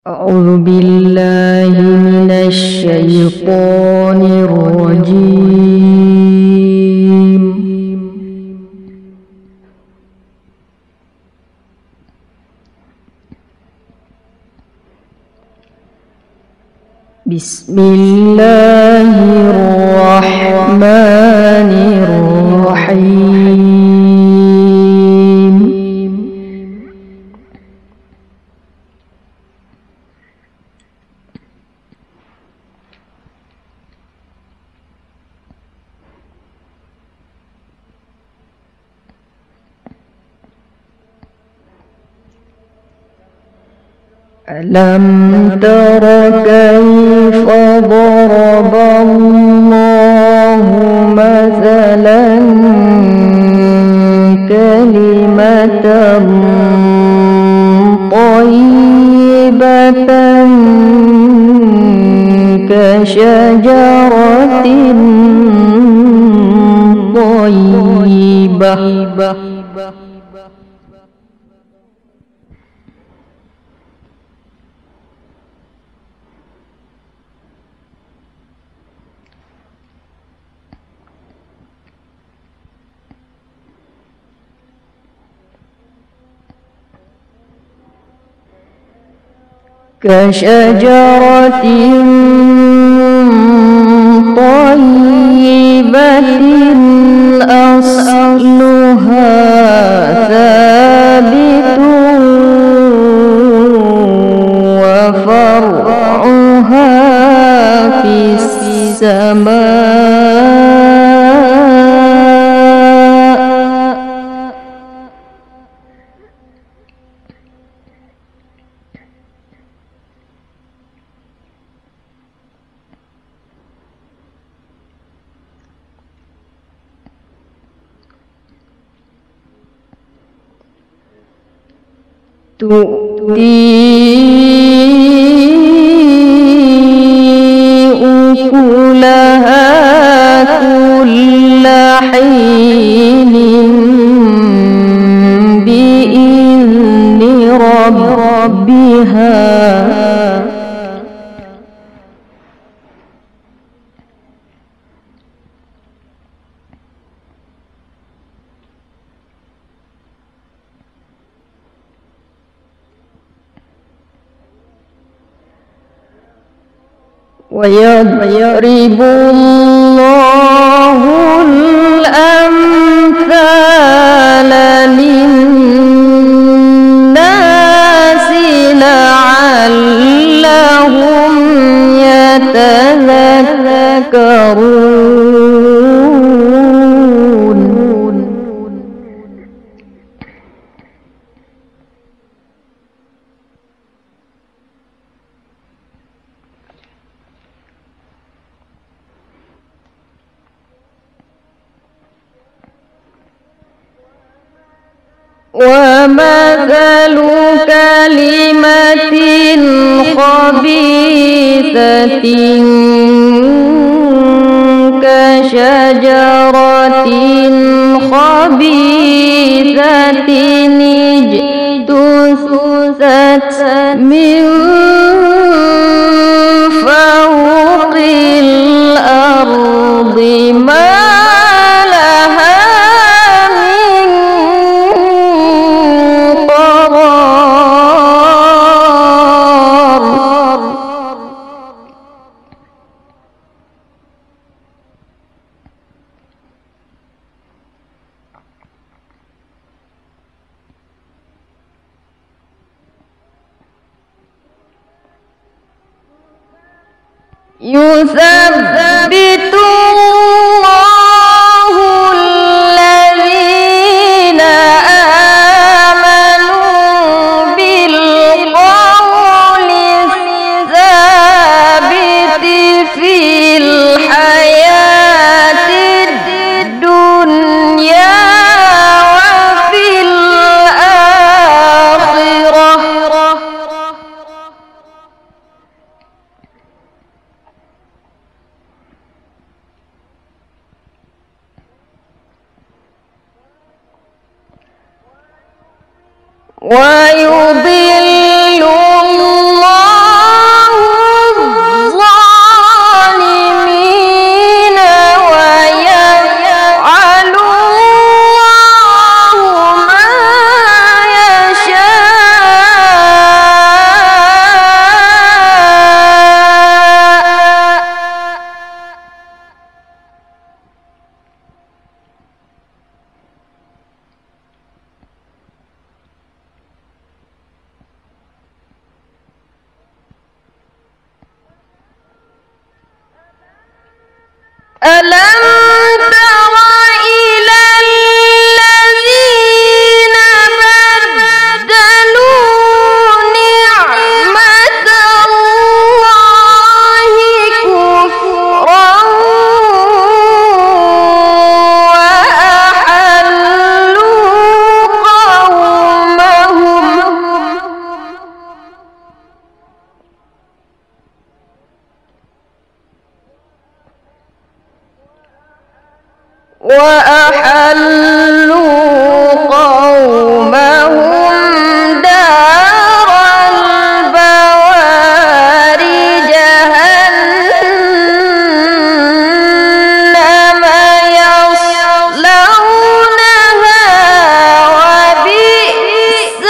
أعوذ بالله من الشيطان الرجيم. بسم الله الرحمن الرحيم. ألم تر كيف ضرب الله مثلا كلمة طيبة كشجرة طيبة كشجرة طيبة أصلها ثابت وفرعها في السماء. تؤتي أكلها كل حين بإذن ربها ويضرب الله الأمثال للناس لعلهم يتذكرون. ومثل كلمة خبيثة كشجرة خبيثة اجتثت من فوق الأرض ما لها من قرار. يثبت الله الذين آمنوا بالقول الثابت في الحياة الدنيا وفي الآخرة. ويضل الله ألم تر إلى الذين بدلوا نعمة الله كفرا وأحلوا قومهم دار البوار جهنم يصلونها وبئس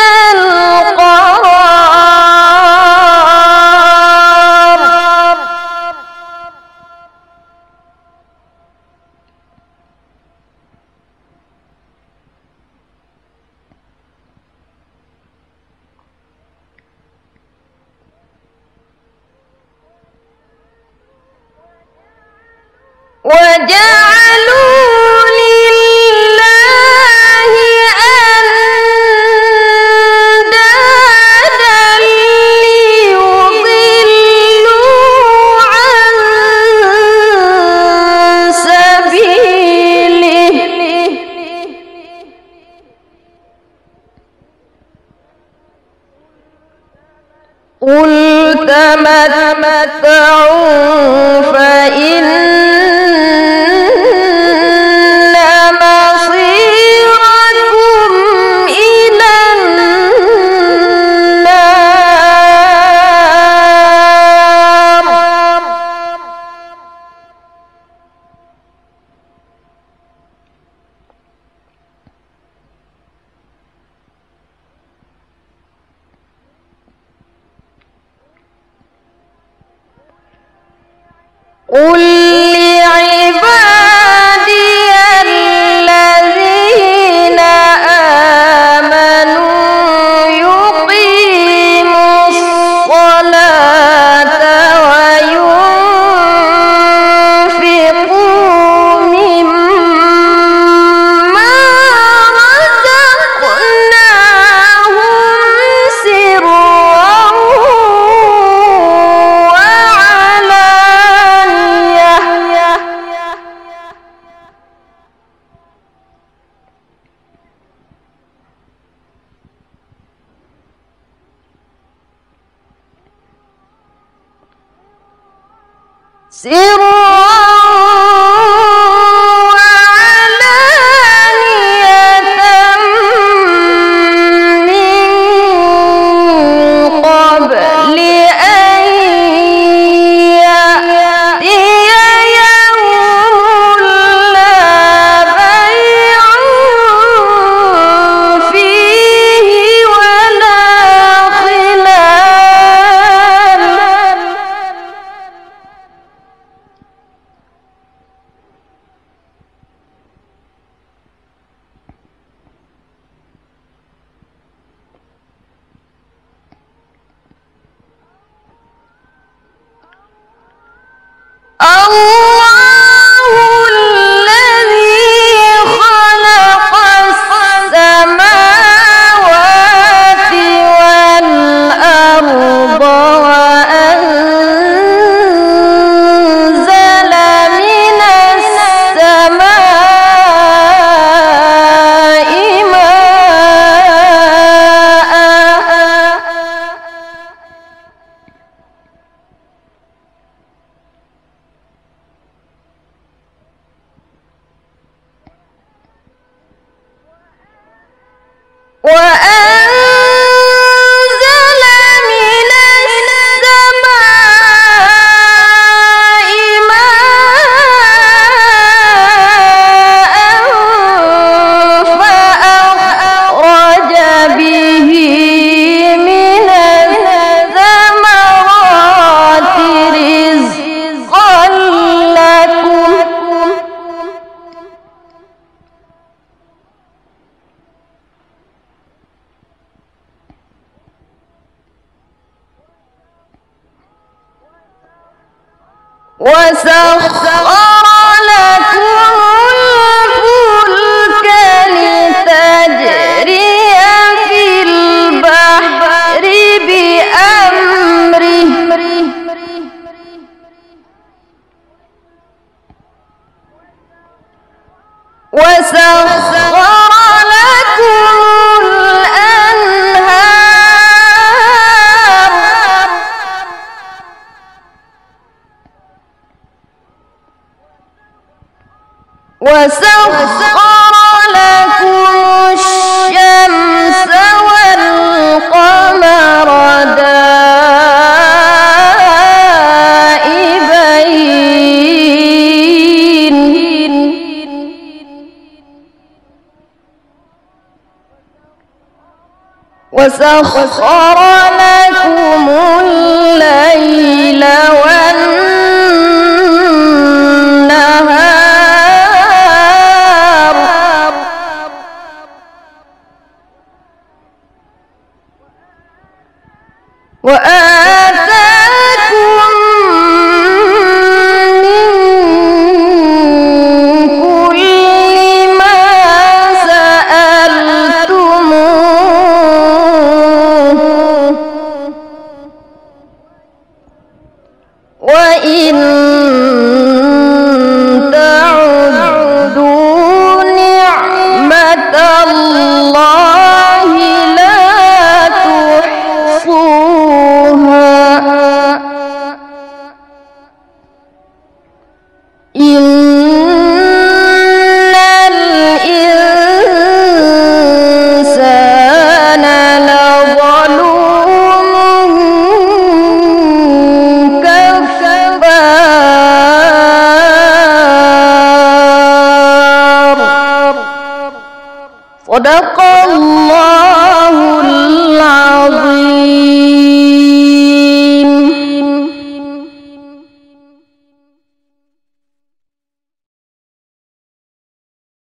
القرار وجعلوا لله أندادا ليضلوا عن سبيله قل تمتعوا فإن مصيركم إلى النار قل لعبادي الذين آمنوا يقيموا الصلاة وينفقوا مما رزقناهم سرا من قبل أن يأتي يوم لا بيع فيه ولا خلال الله الذي خلق السماوات والأرض وأنزل من السماء وأنزل من السماء ماء فأخرج به من الثمرات رزقا لكم وسخر وسخر لكم الأنهار وسخر لكم الشمس والقمر دائبين وسخر لكم الليل والنهار وآتاكم من كل ما سألتموه وإن تعدوا نعمة الله لا تحصوها إن الإنسان لظلوم كفار. صدق الله